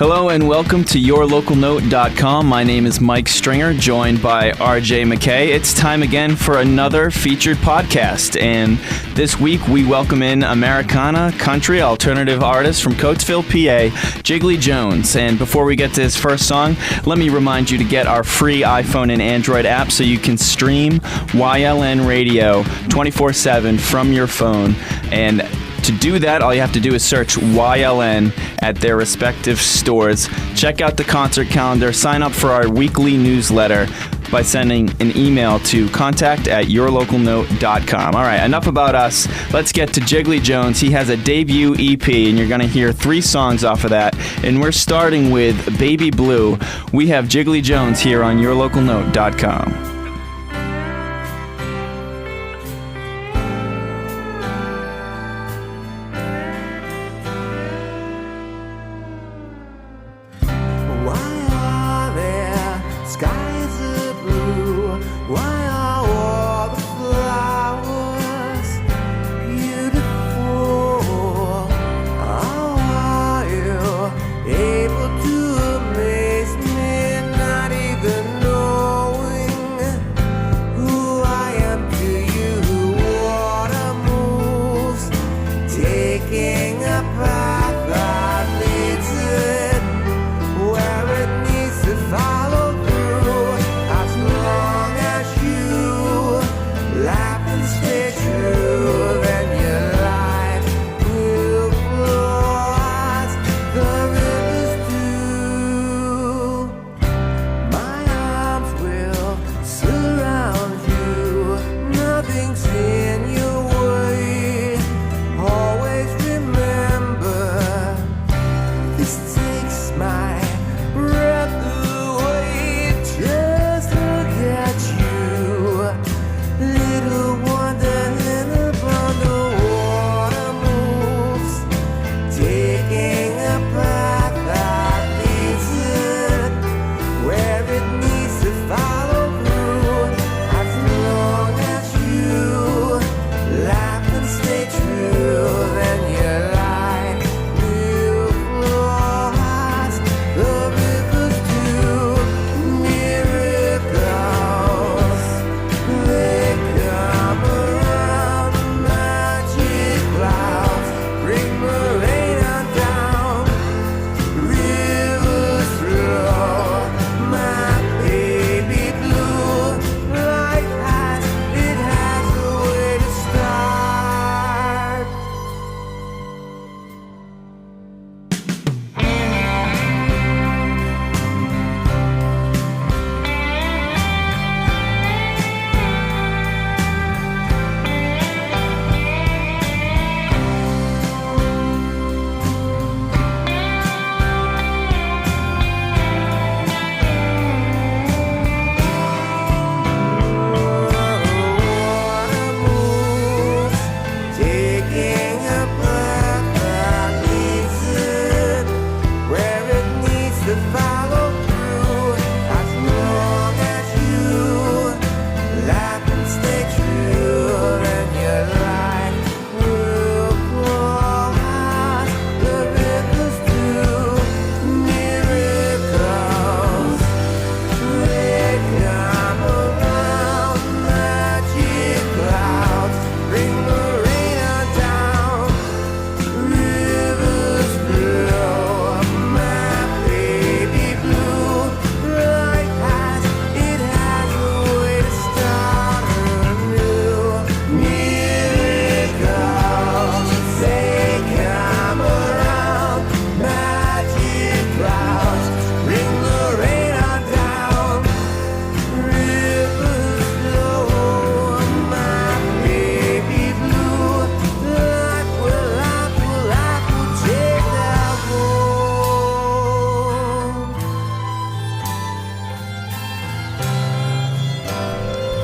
Hello and welcome to yourlocalnote.com. My name is Mike Stringer, joined by RJ McKay. It's time again for another featured podcast, and this week we welcome in Americana country alternative artist from Coatesville, PA, Jiggley Jones. And before we get to his first song, let me remind you to get our free iPhone and Android app so you can stream YLN radio 24/7 from your phone. And to do that, all you have to do is search YLN at their respective stores. Check out the concert calendar. Sign up for our weekly newsletter by sending an email to contact@yourlocalnote.com. All right, enough about us. Let's get to Jiggley Jones. He has a debut EP, and you're going to hear 3 songs off of that. And we're starting with Baby Blue. We have Jiggley Jones here on yourlocalnote.com.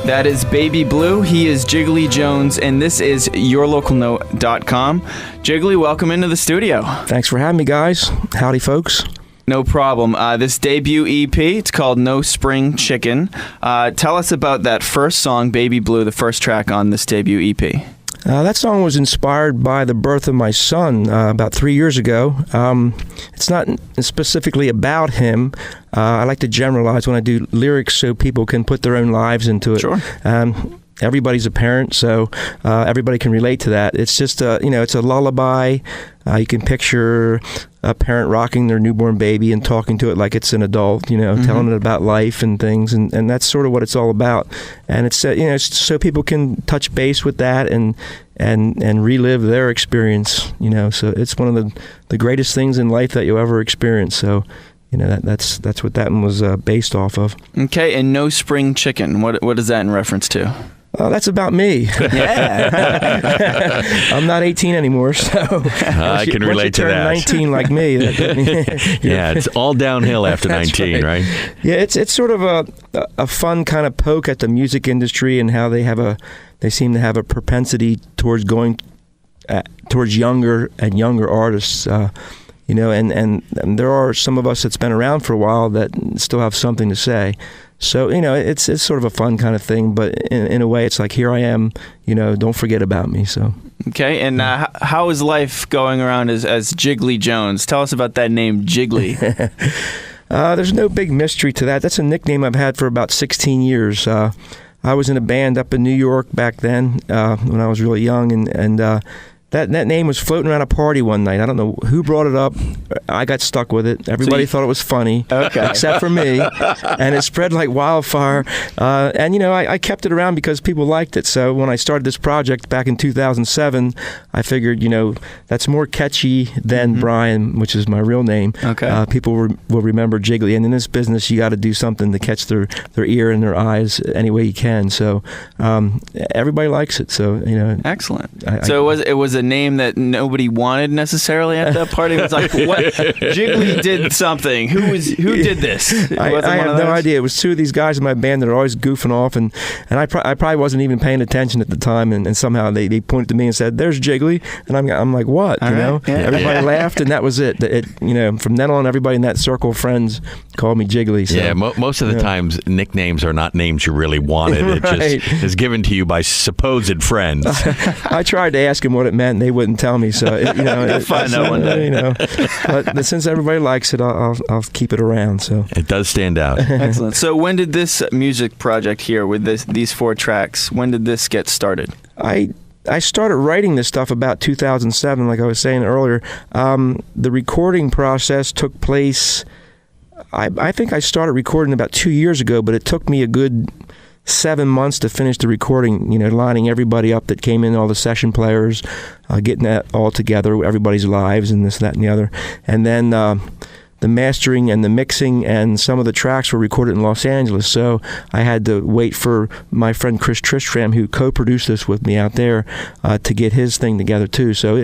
That is Baby Blue. He is Jiggley Jones, and this is yourlocalnote.com. Jiggley, welcome into the studio. Thanks for having me, guys. Howdy, folks. No problem. This debut EP, it's called No Spring Chicken. Tell us about that first song, Baby Blue, the first track on this debut EP. That song was inspired by the birth of my son about 3 years ago. It's not specifically about him. I like to generalize when I do lyrics so people can put their own lives into it. Sure. Everybody's a parent, so everybody can relate to that. It's just, it's a lullaby. You can picture a parent rocking their newborn baby and talking to it like it's an adult, telling it about life and things, and that's sort of what it's all about. And it's, it's so people can touch base with that and relive their experience, So it's one of the greatest things in life that you'll ever experience. So, that's what that one was based off of. Okay, and No Spring Chicken. What is that in reference to? That's about me. Yeah. I'm not 18 anymore, so I can relate to that. 19 like me. Yeah, it's all downhill after 19, right? Yeah, it's sort of a fun kind of poke at the music industry and how they seem to have a propensity towards going towards younger and younger artists. And there are some of us that's been around for a while that still have something to say. So, it's sort of a fun kind of thing, but in a way it's like, here I am, don't forget about me. So. Okay, and how is life going around as Jiggley Jones? Tell us about that name, Jiggley. There's no big mystery to that. That's a nickname I've had for about 16 years. I was in a band up in New York back then when I was really young, and that name was floating around a party one night. I don't know who brought it up. I got stuck with it. Everybody thought it was funny, except for me, and it spread like wildfire. I kept it around because people liked it. So when I started this project back in 2007, I figured, that's more catchy than Brian, which is my real name. Okay. People will remember Jiggley, and in this business, you got to do something to catch their ear and their eyes any way you can. So everybody likes it. So excellent. It was a name that nobody wanted necessarily at that party. It was like, what? Jiggley did something. Who did this? I have no idea. It was two of these guys in my band that are always goofing off, and I probably wasn't even paying attention at the time, and somehow they pointed to me and said, "There's Jiggley," and I'm like, what? Everybody laughed, and that was it. From then on, everybody in that circle of friends called me Jiggley. So. Yeah, most of the times nicknames are not names you really wanted. Right. It just is given to you by supposed friends. I tried to ask them what it meant, and they wouldn't tell me. So You'll find out one day. But since everybody likes it, I'll keep it around. So it does stand out. Excellent. So when did this music project here with these 4 tracks? When did this get started? I started writing this stuff about 2007, like I was saying earlier. The recording process took place. I think I started recording about 2 years ago, but it took me a good 7 months to finish the recording, lining everybody up that came in, all the session players, getting that all together, everybody's lives and this, that, and the other. And then the mastering and the mixing and some of the tracks were recorded in Los Angeles. So I had to wait for my friend Chris Tristram, who co-produced this with me out there, to get his thing together too. So,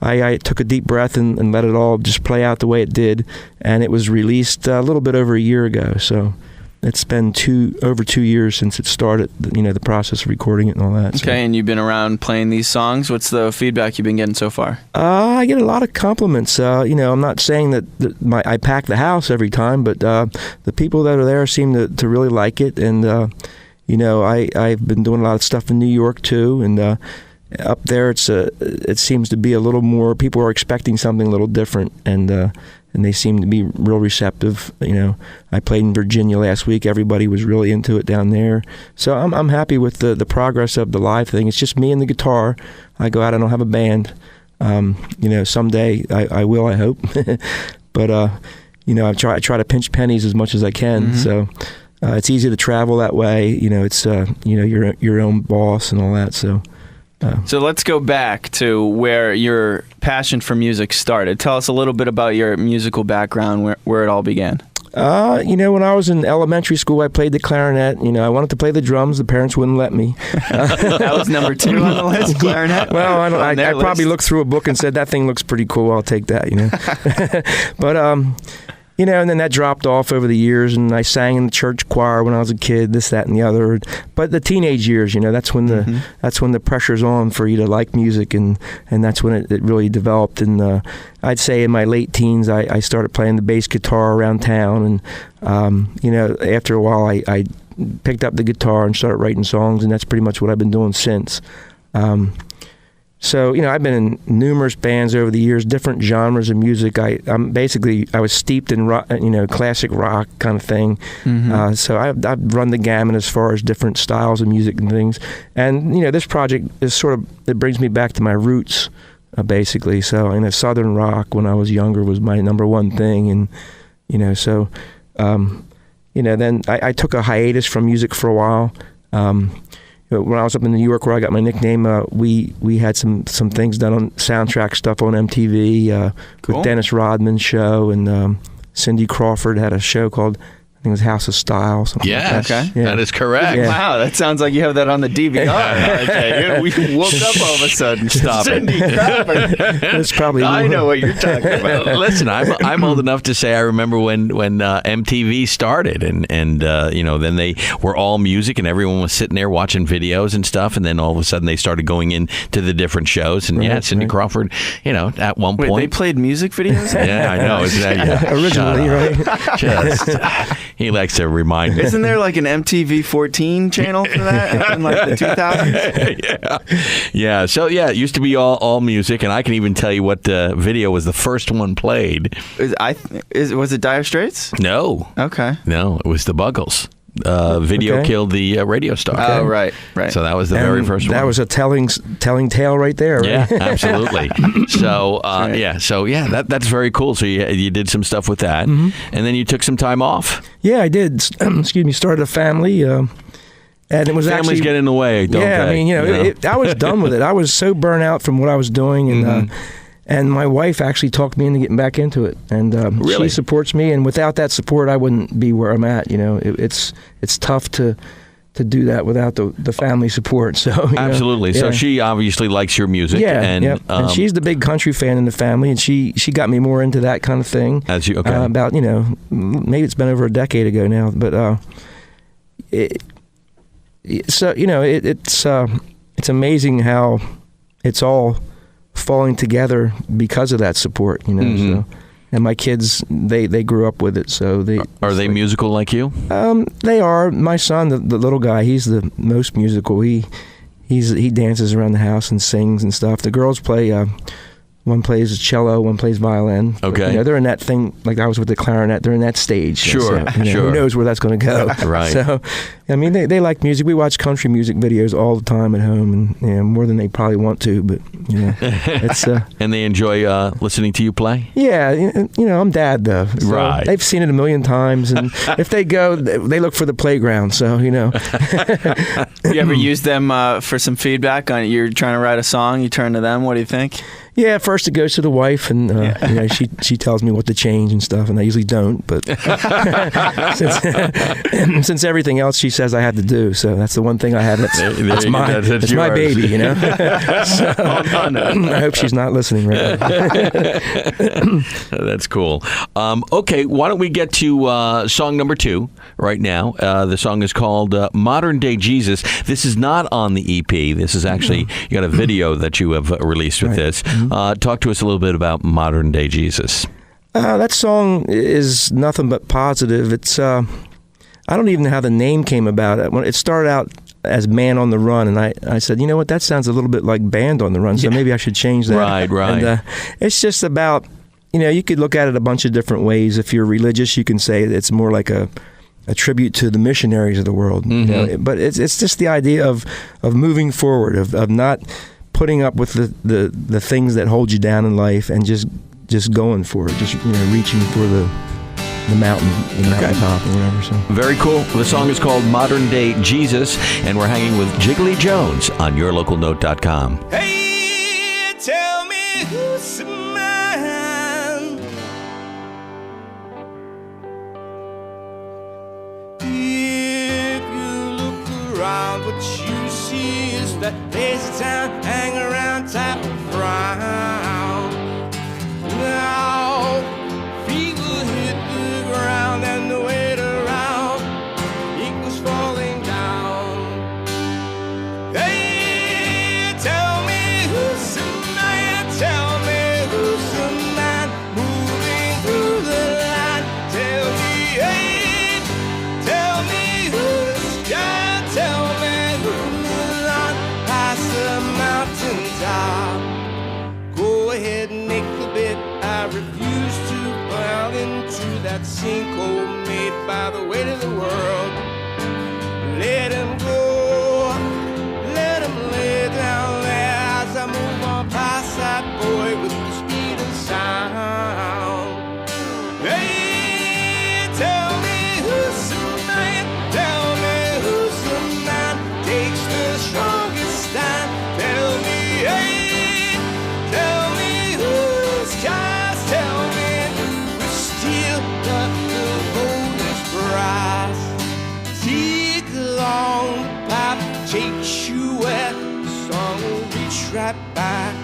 I took a deep breath and let it all just play out the way it did. And it was released a little bit over a year ago. So it's been over 2 years since it started, the process of recording it and all that. Okay, and you've been around playing these songs. What's the feedback you've been getting so far? I get a lot of compliments. I'm not saying that I pack the house every time, but the people that are there seem to really like it. And, I've been doing a lot of stuff in New York, too, and up there it seems to be a little more, people are expecting something a little different, and they seem to be real receptive. I played in Virginia last week. Everybody was really into it down there. So I'm happy with the progress of the live thing. It's just me and the guitar. I go out. I don't have a band. Someday I will, I hope. But I try to pinch pennies as much as I can. So it's easy to travel that way. It's you're your own boss and all that. So let's go back to where your passion for music started. Tell us a little bit about your musical background, where it all began. When I was in elementary school, I played the clarinet. I wanted to play the drums. The parents wouldn't let me. That was number 2 on the list, clarinet? Well, I probably looked through a book and said, that thing looks pretty cool. I'll take that, But, and then that dropped off over the years, and I sang in the church choir when I was a kid, this, that, and the other. But the teenage years, that's when the pressure's on for you to like music, and that's when it really developed. And I'd say in my late teens, I started playing the bass guitar around town, and after a while, I picked up the guitar and started writing songs, and that's pretty much what I've been doing since. So, I've been in numerous bands over the years, different genres of music. I was steeped in rock, classic rock kind of thing. So I've run the gamut as far as different styles of music and things. And, this project is it brings me back to my roots, basically. So, Southern rock when I was younger was my number one thing. And, then I took a hiatus from music for a while. When I was up in New York, where I got my nickname, we had some things done on soundtrack stuff on MTV Cool. with Dennis Rodman's show, and Cindy Crawford had a show called, I think it was House of Style. Something like that. Okay. Yeah. That is correct. Yeah. Wow, that sounds like you have that on the DVR. Okay, we woke up all of a sudden. Stop it. Cindy Crawford. That's probably. I know what you're talking about. Listen, I'm old enough to say I remember when MTV started, and then they were all music, and everyone was sitting there watching videos and stuff, and then all of a sudden they started going into the different shows, and Cindy Crawford, at one Wait, point they played music videos? Yeah, I know. Originally, right? Just he likes to remind me. Isn't there like an MTV 14 channel for that in like the 2000s? Yeah. So it used to be all music, and I can even tell you what video was the first one played. Was it Dire Straits? No, Okay. it was the Buggles. Video Okay. killed the radio star. Oh, right. So that was the very first one. That was a telling tale right there, right? Yeah, absolutely. So, that's very cool. So you did some stuff with that, and then you took some time off. Yeah, I did. Excuse me. Started a family, and it was Families actually get in the way, don't yeah. they? I was done with it. I was so burnt out from what I was doing, and my wife actually talked me into getting back into it, and Really? she supports me. And without that support, I wouldn't be where I'm at. It's tough to do that without the family support. So Absolutely. So she obviously likes your music. Yeah, and, and she's the big country fan in the family, and she got me more into that kind of thing. As you About maybe it's been over a decade ago now, but it's amazing how it's all falling together because of that support. So, and my kids they grew up with it, so are they musical like you? They are. My son, the little guy, he's the most musical. He dances around the house and sings and stuff. The girls play. One plays cello, one plays violin. Okay. But, they're in that thing, like I was with the clarinet, they're in that stage. Sure, So, sure. Who knows where that's going to go. Right. So, they like music. We watch country music videos all the time at home, and more than they probably want to, but, it's... And they enjoy listening to you play? Yeah, I'm dad, though. So Right. They've seen it a million times, and if they go, they look for the playground, so, You ever use them for some feedback on you're trying to write a song? You turn to them. What do you think? Yeah, first it goes to the wife, and she tells me what to change and stuff, and I usually don't. But since everything else she says I have to do, so that's the one thing I have. That's my yours. baby, So, I hope she's not listening right now. That's cool. Okay, why don't we get to song number 2 right now? The song is called Modern Day Jesus. This is not on the EP. This is actually, you got a video that you have released with this. Talk to us a little bit about Modern Day Jesus. That song is nothing but positive. It's I don't even know how the name came about. When it started out as Man on the Run, and I said, you know what, that sounds a little bit like Band on the Run, so maybe I should change that. Right. And, it's just about, you could look at it a bunch of different ways. If you're religious, you can say it's more like a tribute to the missionaries of the world. But it's just the idea of moving forward, of not putting up with the things that hold you down in life, and just going for it, just reaching for the mountaintop or whatever. So Very cool. The song is called Modern Day Jesus, and we're hanging with Jiggley Jones on yourlocalnote.com. Hey, tell me who's the man? If you look around, what you see is that lazy town hang around type of frown. Now, feet will hit the ground and the weight around equals falling down. Hey, tell me who's the man? Tell me who's the man moving through the line? Tell me, hey, tell me who's God? Tell me who's on past the mountain. that sinkhole made by the weight of the world. Let him go, let him lay down there as I move on past that boy with the speed of sound. Hey, tell me who's the man, tell me who's the man, takes the strongest stand. Tell me, hey, tell me who's cast, tell me who's steel, but the gold is brass. Take along the path, takes you where the song will reach right back.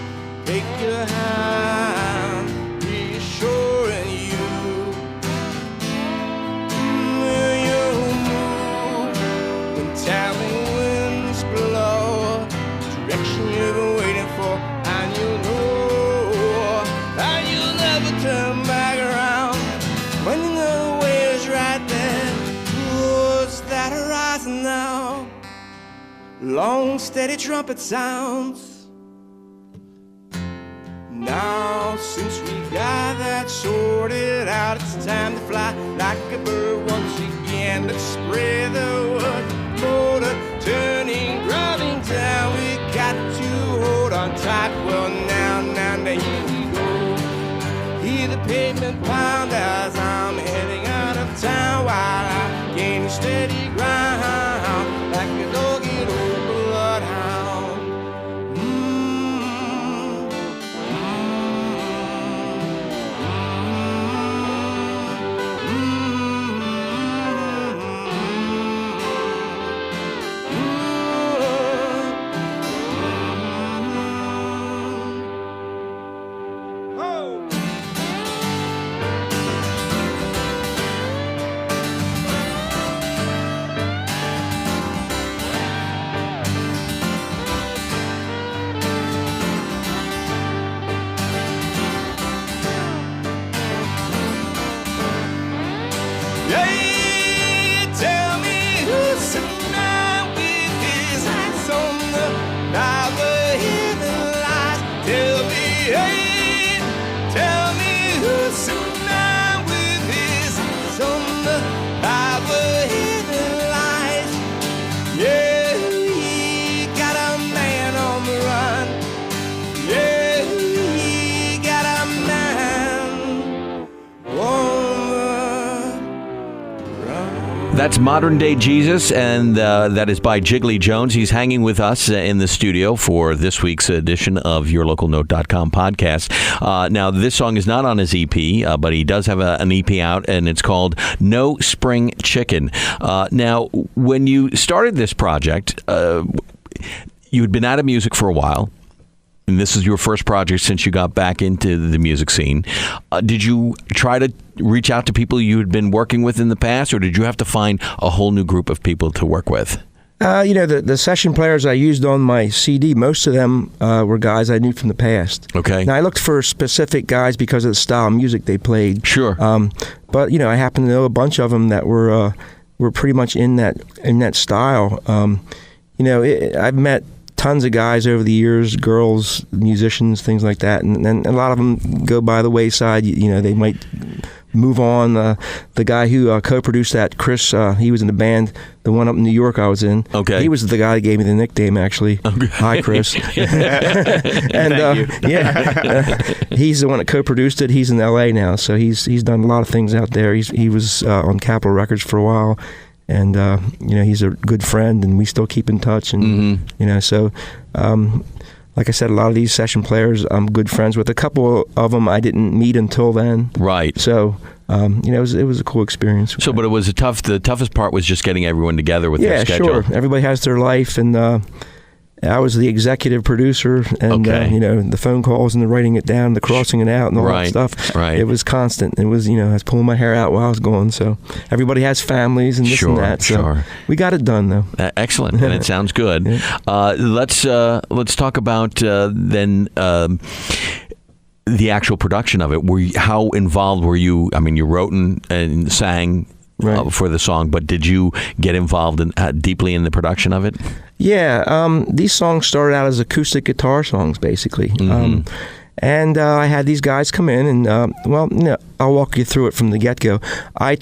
Take your hand, reassuring you. Will you move when telling winds blow? Direction you've been waiting for, and you'll know, and you'll never turn back around. When you know the way is right there, towards that horizon now. Long, steady trumpet sounds. Now, since we got that sorted out, it's time to fly like a bird once again. Let's spray the wood, motor turning, driving down. We got to hold on tight. Well, now, here we go. Hear the pavement pound as I'm heading out of town while I gain steady ground like a dog-eared old bloodhound. Hey, tell me who's the man with his eyes on the night where heaven lies. Tell me, hey, tell me who's the man with his eyes on the night where heaven lies. Yeah, he got a man on the run. Yeah, he got a man on That's Modern Day Jesus, and that is by Jiggley Jones. He's hanging with us in the studio for this week's edition of YourLocalNote.com podcast. Now, this song is not on his EP, but he does have an EP out, and it's called No Spring Chicken. Now, when you started this project, you had been out of music for a while. And this is your first project since you got back into the music scene. Did you try to reach out to people you had been working with in the past, or did you have to find a whole new group of people to work with? The session players I used on my CD, most of them were guys I knew from the past. Okay. Now, I looked for specific guys because of the style of music they played. Sure. But, I happen to know a bunch of them that were pretty much in that style. I've met tons of guys over the years, girls, musicians, things like that, and a lot of them go by the wayside. They might move on. The guy who co-produced that, Chris, he was in the band, the one up in New York I was in. Okay. He was the guy that gave me the nickname, actually. Okay. Hi, Chris. And he's the one that co-produced it. He's in L.A. now, so he's done a lot of things out there. He was on Capitol Records for a while. And, he's a good friend, and we still keep in touch. And, like I said, a lot of these session players I'm good friends with. A couple of them I didn't meet until then. Right. So, it was a cool experience. So, but it was the toughest part was just getting everyone together with their schedule. Yeah, sure. Everybody has their life, and I was the executive producer, and the phone calls and the writing it down, the crossing it out, and all that stuff. Right. It was constant. It was, I was pulling my hair out while I was going. So everybody has families and this and that. So we got it done, though. Excellent, and it sounds good. Yeah. Let's talk about then. The actual production of it. How involved were you? I mean, you wrote and sang for the song, but did you get involved deeply in the production of it? Yeah, these songs started out as acoustic guitar songs, basically. And I had these guys come in, and I'll walk you through it from the get-go. I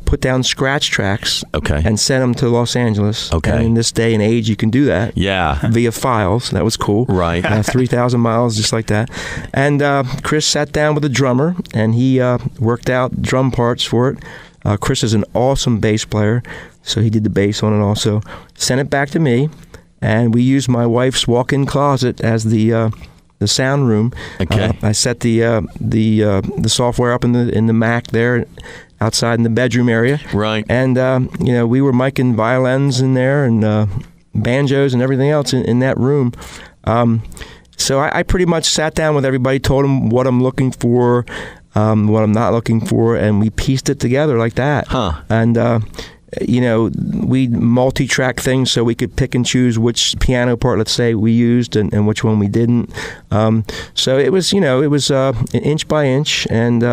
put down scratch tracks and sent them to Los Angeles. And in this day and age, you can do that. Via files. That was cool. Right. 3,000 miles, just like that. And Chris sat down with a drummer, and he worked out drum parts for it. Chris is an awesome bass player, so he did the bass on it also. Sent it back to me, and we used my wife's walk-in closet as the sound room. I set the software up in the Mac there, outside in the bedroom area. Right. And, we were micing violins in there and banjos and everything else in that room. So I pretty much sat down with everybody, told them what I'm looking for, what I'm not looking for, and we pieced it together like that. And, we multi-track things so we could pick and choose which piano part, let's say, we used and which one we didn't. So it was, inch by inch, and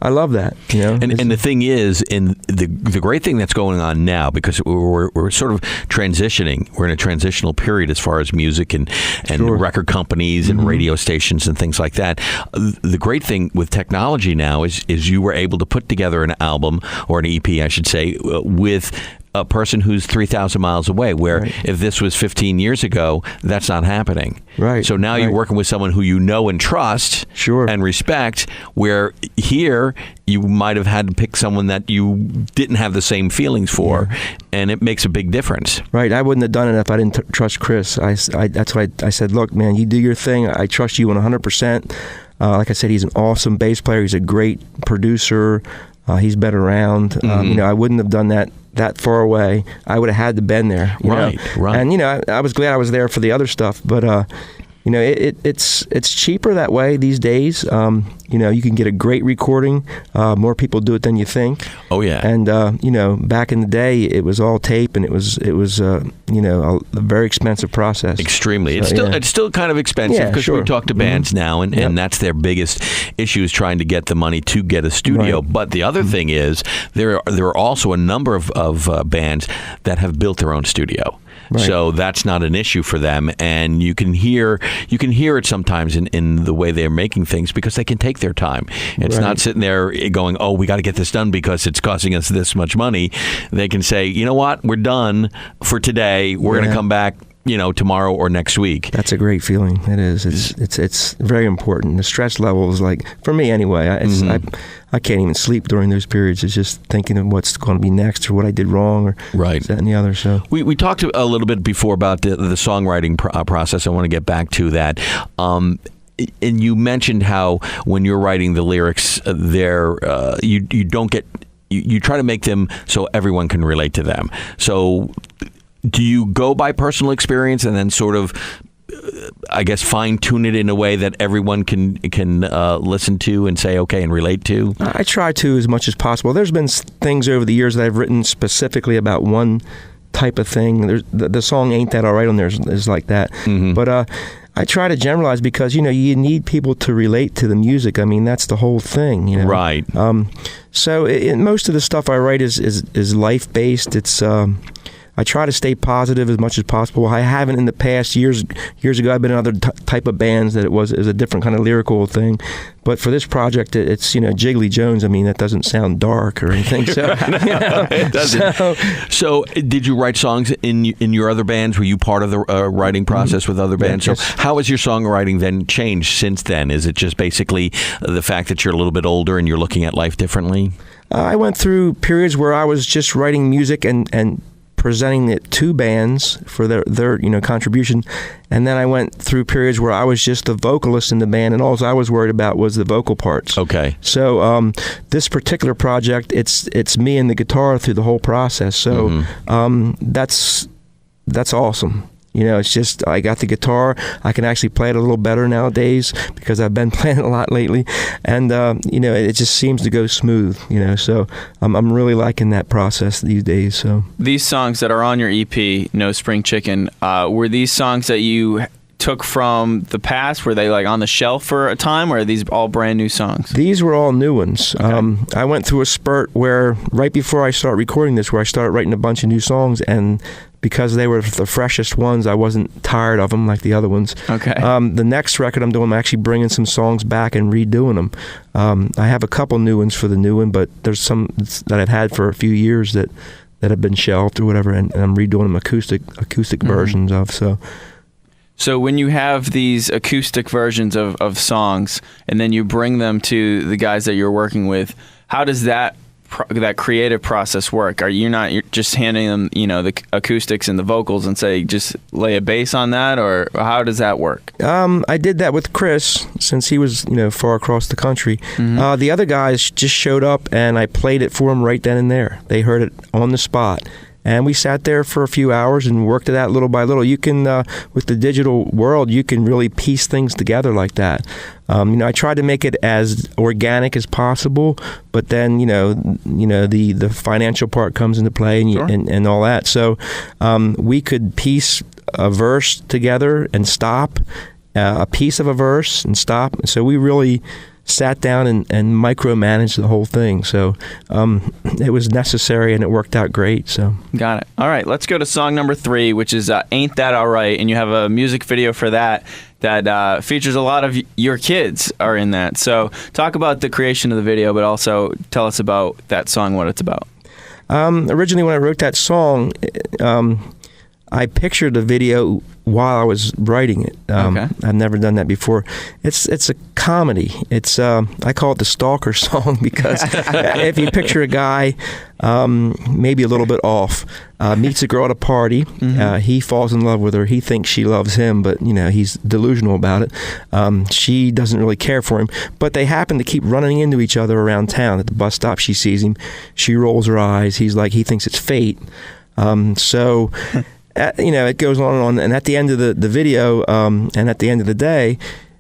I love that. And the thing is, the great thing that's going on now, because we're sort of transitioning. We're in a transitional period as far as music and record companies and radio stations and things like that. The great thing with technology now is you were able to put together an album, or an EP, I should say, with a person who's 3,000 miles away, where if this was 15 years ago, that's not happening. Right. So now you're working with someone who you know and trust and respect, where here you might have had to pick someone that you didn't have the same feelings for, and it makes a big difference. Right. I wouldn't have done it if I didn't trust Chris. That's why I said, look, man, you do your thing. I trust you 100%. Like I said, he's an awesome bass player. He's a great producer. He's been around. I wouldn't have done that far away. I would have had to been there. Right. And I was glad I was there for the other stuff. But it's cheaper that way these days. You can get a great recording. More people do it than you think. Oh yeah. And back in the day, it was all tape, and it was a very expensive process. Extremely. So, it's still kind of expensive, because we talk to bands now, and that's their biggest issue, is trying to get the money to get a studio. Right. But the other thing is, there are also a number of bands that have built their own studio. Right. So that's not an issue for them, and you can hear it sometimes in the way they're making things, because they can take their time. It's not sitting there going, oh, we got to get this done because it's costing us this much money. They can say, you know what, we're done for today. We're going to come back, tomorrow or next week. That's a great feeling. It is. It's very important. The stress level is, like, for me anyway, I can't even sleep during those periods. It's just thinking of what's going to be next, or what I did wrong, or that and the other. So we talked a little bit before about the songwriting process. I want to get back to that. And you mentioned how when you're writing the lyrics, you don't get. You try to make them so everyone can relate to them. So do you go by personal experience and then sort of, I guess, fine-tune it in a way that everyone can listen to and say okay and relate to? I try to, as much as possible. There's been things over the years that I've written specifically about one type of thing. The song Ain't That Alright on there is like that. But I try to generalize, because you need people to relate to the music. I mean, that's the whole thing. Right. So most of the stuff I write is life-based. It's I try to stay positive as much as possible. I haven't in the past. Years ago, I've been in other type of bands that is a different kind of lyrical thing. But for this project, it's Jiggley Jones. I mean, that doesn't sound dark or anything. So it doesn't. So did you write songs in your other bands? Were you part of the writing process with other bands? Yeah, so how has your songwriting then changed since then? Is it just basically the fact that you're a little bit older and you're looking at life differently? I went through periods where I was just writing music and presenting it to bands for their contribution, and then I went through periods where I was just the vocalist in the band, and all I was worried about was the vocal parts. Okay. So this particular project, it's me and the guitar through the whole process. So that's awesome. It's just, I got the guitar. I can actually play it a little better nowadays because I've been playing it a lot lately. And, it just seems to go smooth, So I'm really liking that process these days. So these songs that are on your EP, No Spring Chicken, were these songs that you took from the past? Were they like on the shelf for a time, or are these all brand new songs? These were all new ones. Okay. I went through a spurt where right before I started recording this, where I started writing a bunch of new songs, and because they were the freshest ones, I wasn't tired of them like the other ones. Okay. The next record I'm doing, I'm actually bringing some songs back and redoing them. I have a couple new ones for the new one, but there's some that I've had for a few years that have been shelved or whatever, and I'm redoing them acoustic versions of. So when you have these acoustic versions of songs, and then you bring them to the guys that you're working with, how does that creative process work? You're just handing them, the acoustics and the vocals and say, just lay a bass on that, or how does that work? I did that with Chris, since he was, far across the country. The other guys just showed up, and I played it for them right then and there. They heard it on the spot. And we sat there for a few hours and worked it out little by little. You can, with the digital world, you can really piece things together like that. I tried to make it as organic as possible, but then the financial part comes into play and all that. So we could piece a verse together and stop, a piece of a verse and stop. So we really sat down and micromanaged the whole thing. So it was necessary, and it worked out great. So got it. All right, let's go to song number 3, which is Ain't That Alright, and you have a music video for that features a lot of your kids are in that. So talk about the creation of the video, but also tell us about that song, what it's about. Originally, when I wrote that song, I pictured the video while I was writing it. Okay. I've never done that before. It's a comedy. It's I call it the stalker song, because if you picture a guy maybe a little bit off, meets a girl at a party, he falls in love with her, he thinks she loves him, but he's delusional about it. She doesn't really care for him, but they happen to keep running into each other around town. At the bus stop, she sees him, she rolls her eyes, he thinks it's fate. It goes on and on, and at the end of the video, and at the end of the day,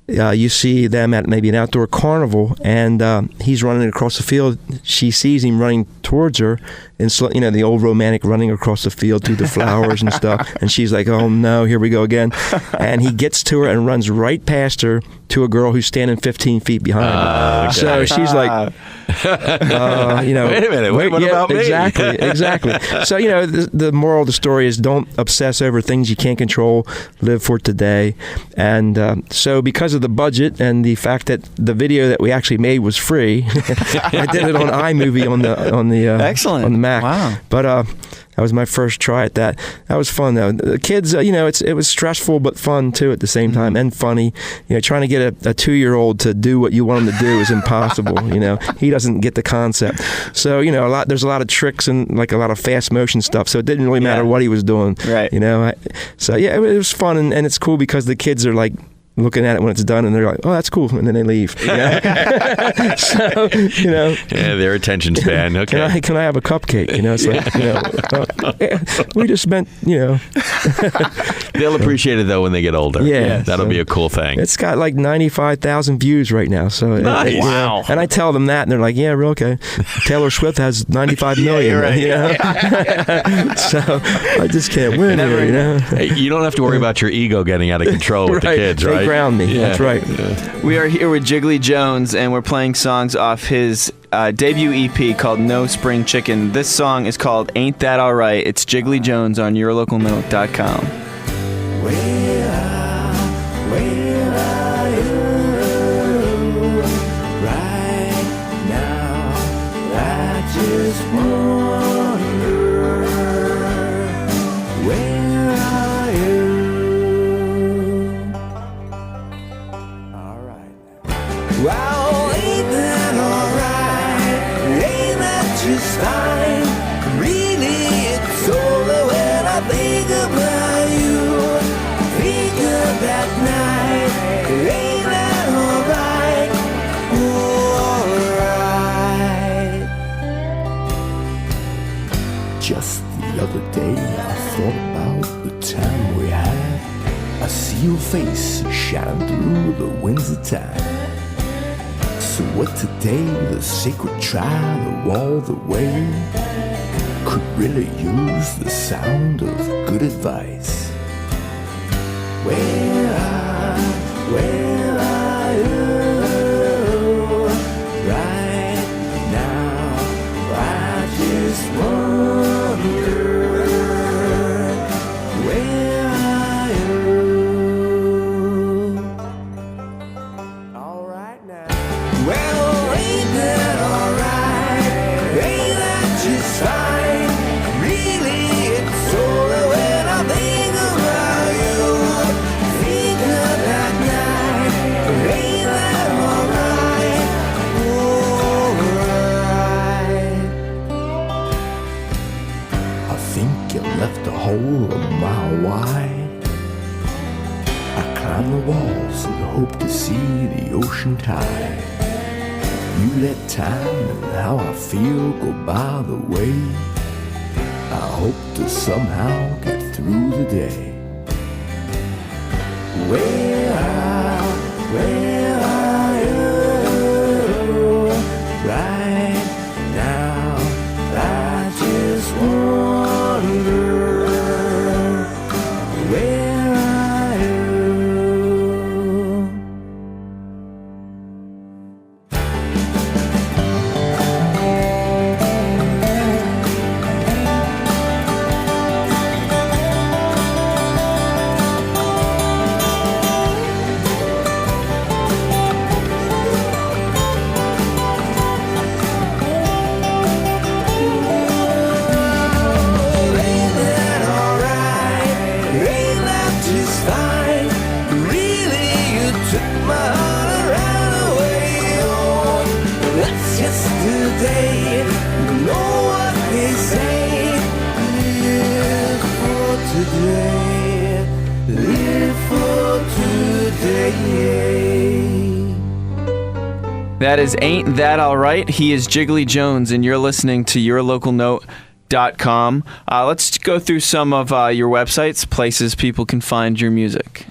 you see them at maybe an outdoor carnival, and he's running across the field. She sees him running towards her, and the old romantic running across the field through the flowers and stuff. And she's like, "Oh no, here we go again!" And he gets to her and runs right past her to a girl who's standing 15 feet behind her. Okay. So she's like, wait a minute, what about me? Exactly. So, the moral of the story is, don't obsess over things you can't control, live for today. And so because of the budget and the fact that the video that we actually made was free, I did it on iMovie on the Excellent. on the Mac. Wow. But that was my first try at that. That was fun, though. The kids, it was stressful but fun too at the same time, and funny. Trying to get a 2-year-old to do what you want him to do is impossible. He doesn't get the concept. So there's a lot of tricks and like a lot of fast motion stuff. So it didn't really matter what he was doing. Right. So yeah, it was fun, and it's cool because the kids are like looking at it when it's done, and they're like, "Oh, that's cool," and then they leave. So yeah, their attention span. Okay, can I have a cupcake? It's like we just spent. They'll appreciate it though when they get older. Yeah, that'll be a cool thing. It's got like 95,000 views right now. So nice. Wow. And I tell them that, and they're like, "Yeah, real okay." Taylor Swift has 95 million. Right. So I just can't win here. Hey, you don't have to worry about your ego getting out of control with the kids, right? They ground me. Yeah. That's right. Yeah. We are here with Jiggley Jones, and we're playing songs off his debut EP called No Spring Chicken. This song is called Ain't That Alright. It's Jiggley Jones on yourlocalnote.com. Where are you right now? I just wonder, where are you? All right. Well, ain't that alright? Ain't that just fine? Really, it's over when I think about you. Think of that night. Ain't that alright? Alright. Just the other day, I thought about the time we had. I see your face shine through the winds of time. So what today, the sacred trial of all the way, could really use the sound of good advice. Where are you right now? I just wonder, hole a mile wide. I climb the walls and hope to see the ocean tide. You let time and how I feel go by the way. I hope to somehow get through the day. Where are you right now? I just wonder, where are you? That is Ain't That Alright. He is Jiggley Jones, and you're listening to yourlocalnote.com. Let's go through some of your websites, places people can find your music.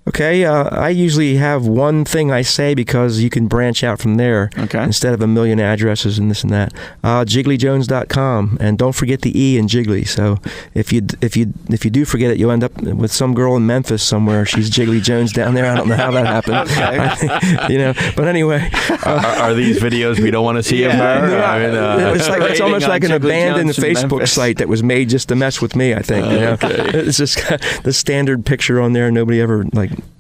Okay, I usually have one thing I say because you can branch out from there instead of a million addresses and this and that. JiggleyJones.com, and don't forget the E in Jiggley. So if you do forget it, you'll end up with some girl in Memphis somewhere. She's Jiggley Jones down there. I don't know how that happened. But anyway, are these videos we don't want to see of her? It's almost like an abandoned Facebook site that was made just to mess with me. I think it's just the standard picture on there. Nobody ever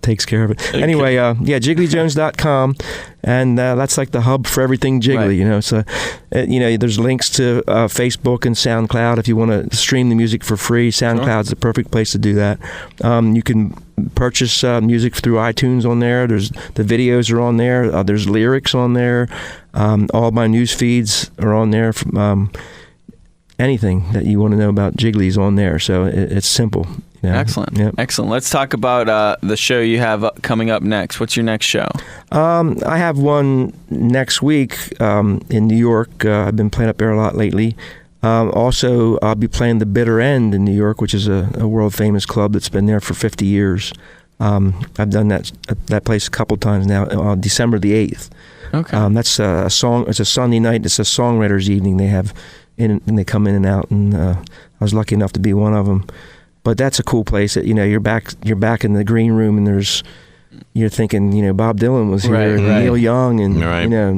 takes care of it. Okay. Anyway, JiggleyJones.com, and that's like the hub for everything Jiggley. Right. So there's links to Facebook and SoundCloud if you want to stream the music for free. SoundCloud's the perfect place to do that. You can purchase music through iTunes on there. The videos are on there. There's lyrics on there. All my news feeds are on there. Anything that you want to know about Jiggley's on there. So it's simple. Yeah. Excellent. Yep. Excellent. Let's talk about the show you have coming up next. What's your next show? I have one next week in New York. I've been playing up there a lot lately. Also, I'll be playing the Bitter End in New York, which is a world-famous club that's been there for 50 years. I've done that place a couple times now, on December the 8th. Okay. That's a song. It's a Sunday night. It's a songwriters' evening. They have and they come in and out, and I was lucky enough to be one of them. But that's a cool place. You're back in the green room, and you're thinking, Bob Dylan was here, and Neil Young, and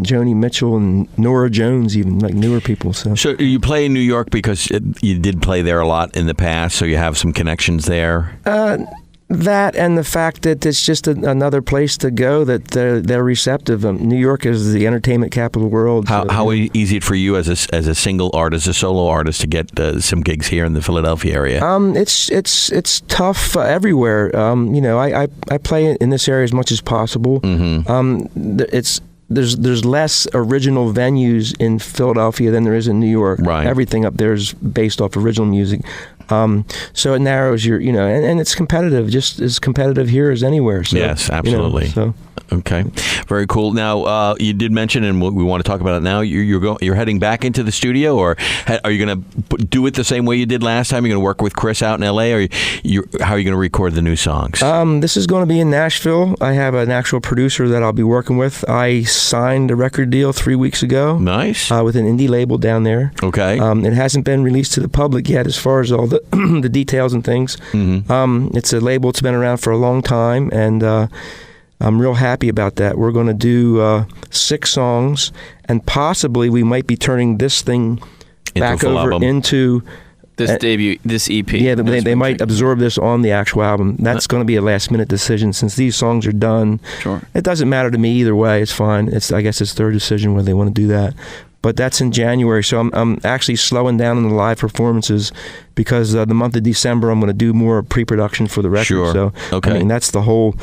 Joni Mitchell, and Norah Jones, even like newer people. So you play in New York because you did play there a lot in the past, so you have some connections there. That and the fact that it's just another place to go that they're receptive. New York is the entertainment capital of the world. How easy it for you as a single artist, a solo artist, to get some gigs here in the Philadelphia area? It's tough everywhere. I play in this area as much as possible. Mm-hmm. There's less original venues in Philadelphia than there is in New York. Right. Everything up there is based off original music. So it narrows your, and it's competitive, just as competitive here as anywhere. So, yes, absolutely. Okay, very cool. Now, you did mention, and we want to talk about it now, you're heading back into the studio, or are you going to do it the same way you did last time? You're going to work with Chris out in L.A., or how are you going to record the new songs? This is going to be in Nashville. I have an actual producer that I'll be working with. I signed a record deal 3 weeks ago. Nice. With an indie label down there. Okay. It hasn't been released to the public yet as far as all the the details and things. Mm-hmm. It's a label that's been around for a long time, and I'm real happy about that. We're going to do 6 songs, and possibly we might be turning this thing back over into this debut, this EP. Yeah, they might absorb this on the actual album. That's going to be a last-minute decision since these songs are done. Sure. It doesn't matter to me either way. It's fine. I guess it's their decision whether they want to do that. But that's in January, so I'm actually slowing down on the live performances because the month of December I'm going to do more pre-production for the record. Sure. So okay. That's the whole.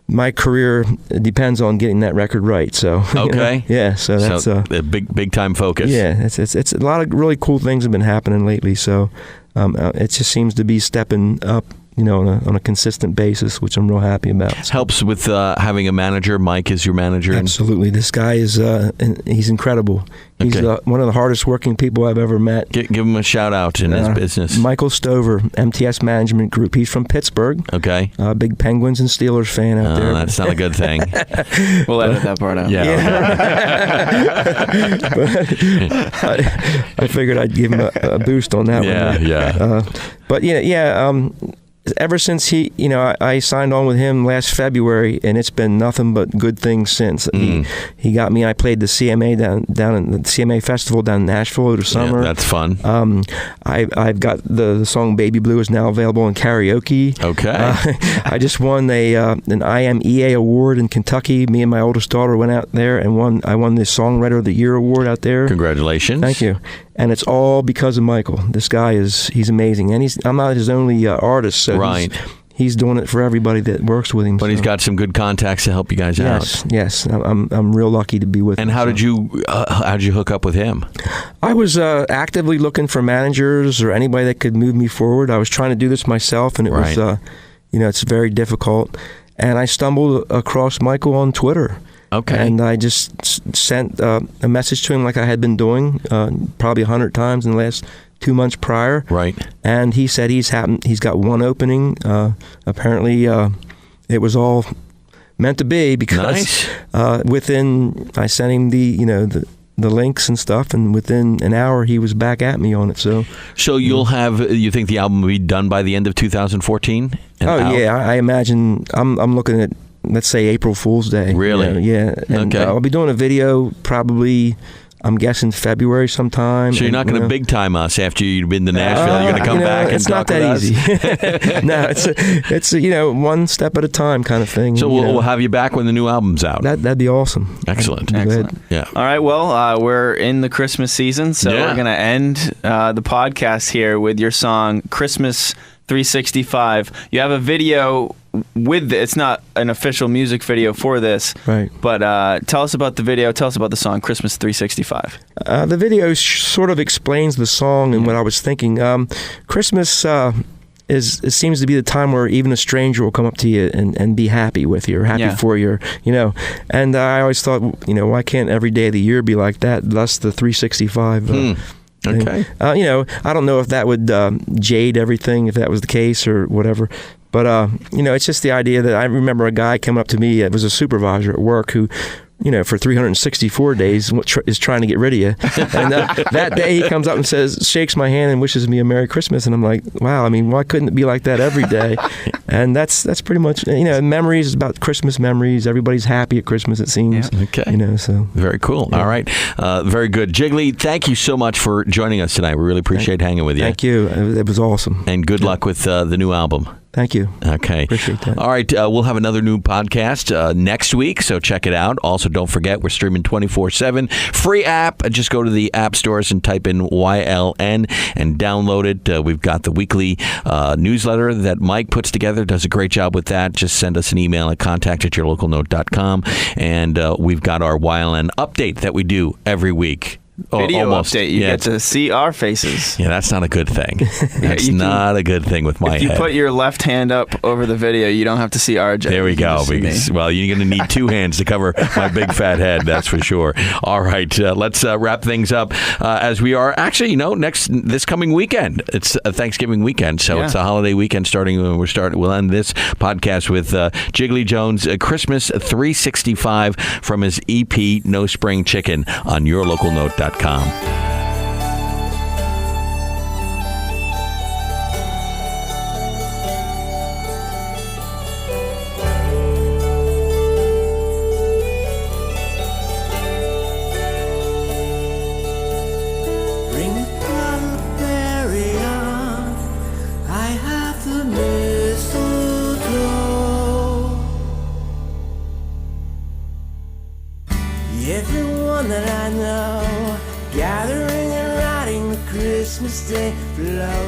My career depends on getting that record right. So okay, yeah. So that's a big time focus. Yeah, it's a lot of really cool things have been happening lately. So it just seems to be stepping up, on a consistent basis, which I'm real happy about. Helps with having a manager. Mike is your manager. Absolutely. This guy is, he's incredible. He's one of the hardest working people I've ever met. Give him a shout out in his business. Michael Stover, MTS Management Group. He's from Pittsburgh. Okay. Big Penguins and Steelers fan out there. That's not a good thing. We'll edit that part out. Yeah. I figured I'd give him a boost on that one. Yeah. But ever since I signed on with him last February, and it's been nothing but good things since. He got me. I played the CMA down in the CMA Festival down in Nashville over the summer. Yeah, that's fun. I've got the song "Baby Blue" is now available in karaoke. Okay. I just won an IMEA award in Kentucky. Me and my oldest daughter went out there and I won the Songwriter of the Year award out there. Congratulations. Thank you. And it's all because of Michael. This guy he's amazing. And I'm not his only artist, so he's doing it for everybody that works with him. But he's got some good contacts to help you guys out. Yes. I'm real lucky to be with him. And how did you hook up with him? I was actively looking for managers or anybody that could move me forward. I was trying to do this myself, and it was, it's very difficult. And I stumbled across Michael on Twitter. Okay. And I just sent a message to him like I had been doing probably 100 times in the last 2 months prior. Right. And he said he's got one opening. Apparently, it was all meant to be because I sent him the links and stuff, and within an hour he was back at me on it. So you think the album will be done by the end of 2014? I imagine I'm looking at, let's say, April Fool's Day. Really? Yeah. And I'll be doing a video probably, I'm guessing, February sometime. So you're not going to big time us after you've been to Nashville. You're going to come back and talk with us? It's not that easy. it's one step at a time kind of thing. So we'll have you back when the new album's out. That'd be awesome. Excellent. Yeah. All right. Well, we're in the Christmas season, so we're going to end the podcast here with your song "Christmas 365." You have a video with it's not an official music video for this, right? But tell us about the video. Tell us about the song "Christmas 365." The video sort of explains the song and what I was thinking. Christmas it seems to be the time where even a stranger will come up to you and be happy with you or happy for you, And I always thought, why can't every day of the year be like that? Thus the 365. Okay. I don't know if that would jade everything, if that was the case or whatever. But, it's just the idea that I remember a guy coming up to me, it was a supervisor at work who, for 364 days is trying to get rid of you. And that day he comes up and shakes my hand and wishes me a Merry Christmas. And I'm like, wow, why couldn't it be like that every day? And that's pretty much, memories, about Christmas memories. Everybody's happy at Christmas, it seems. Yeah. Okay. So. Very cool. Yeah. All right. Very good. Jiggly, thank you so much for joining us tonight. We really appreciate hanging with you. Thank you. It was awesome. And good luck with the new album. Thank you. Okay. Appreciate that. All right. We'll have another new podcast next week, so check it out. Also, don't forget, we're streaming 24/7. Free app. Just go to the app stores and type in YLN and download it. We've got the weekly newsletter that Mike puts together. Does a great job with that. Just send us an email at contact@yourlocalnote.com. And we've got our YLN update that we do every week. Video update. You get to see our faces. Yeah, that's not a good thing. That's not a good thing with my head. If you put your left hand up over the video, you don't have to see RJ. There we go. Well, you're going to need two hands to cover my big fat head, that's for sure. All right, let's wrap things up as we are actually, this coming weekend. It's a Thanksgiving weekend, so it's a holiday weekend starting when we'll end this podcast with Jiggley Jones, Christmas 365 from his EP No Spring Chicken on yourlocalnote.com. Bring the berry on, I have the mistletoe. Everyone that I know, gathering and riding the Christmas Day flow.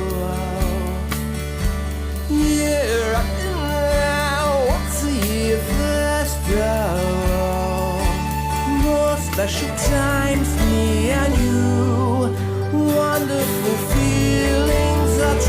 Yeah, rocking around once a year first row. More special time for me and you. Wonderful feelings are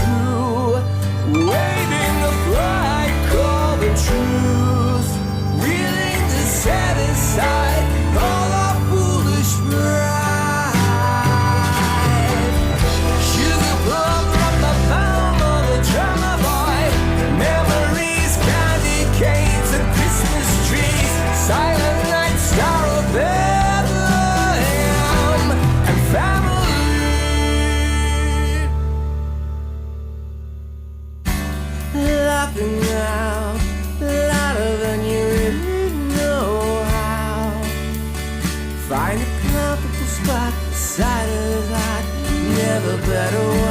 a better way.